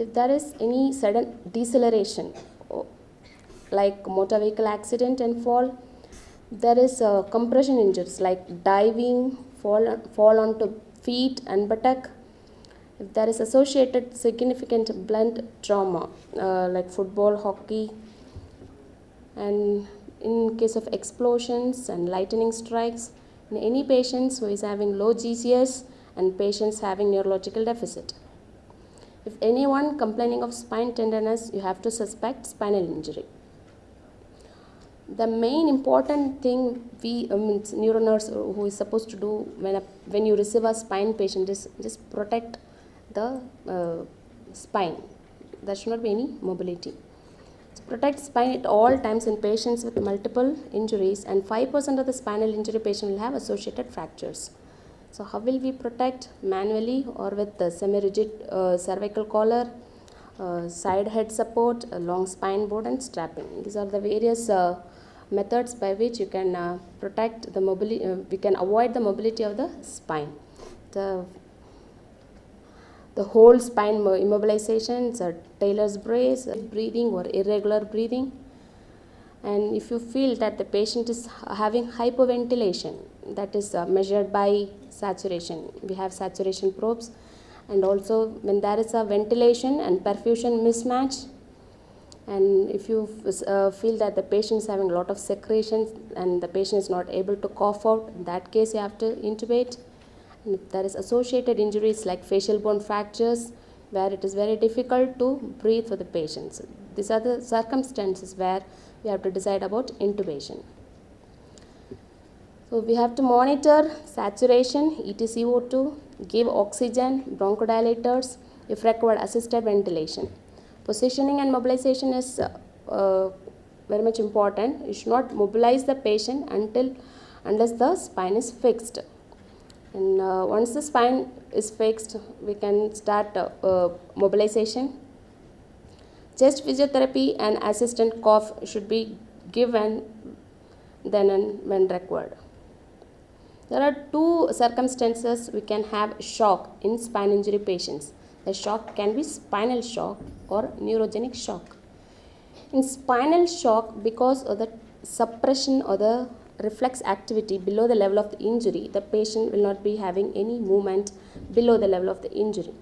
if there is any sudden deceleration, like motor vehicle accident and fall, there is compression injuries like diving, fall onto feet and buttock. If there is associated significant blunt trauma, like football, hockey, and in case of explosions and lightning strikes, in any patients who is having low GCS and patients having neurological deficit. If anyone complaining of spine tenderness, you have to suspect spinal injury. The main important thing neuronurse who is supposed to do when you receive a spine patient is just protect the spine. There should not be any mobility. So protect spine at all times in patients with multiple injuries, and 5% of the spinal injury patient will have associated fractures. So how will we protect? Manually or with the semi-rigid cervical collar, side head support, a long spine board and strapping. These are the various methods by which you can protect the mobility, we can avoid the mobility of the spine. The whole spine immobilization, Taylor's brace, breathing or irregular breathing. And if you feel that the patient is having hypoventilation, that is measured by saturation. We have saturation probes. And also when there is a ventilation and perfusion mismatch, and if you feel that the patient is having a lot of secretions and the patient is not able to cough out, in that case you have to intubate. And if there is associated injuries like facial bone fractures, where it is very difficult to breathe for the patients, these are the circumstances where we have to decide about intubation. So we have to monitor saturation, EtCO2, give oxygen, bronchodilators, if required assisted ventilation. Positioning and mobilization is very much important. You should not mobilize the patient unless the spine is fixed. And once the spine is fixed, we can start mobilization. Chest physiotherapy and assistant cough should be given then and when required. There are two circumstances we can have shock in spine injury patients. The shock can be spinal shock or neurogenic shock. In spinal shock, because of the suppression or the reflex activity below the level of the injury, the patient will not be having any movement below the level of the injury.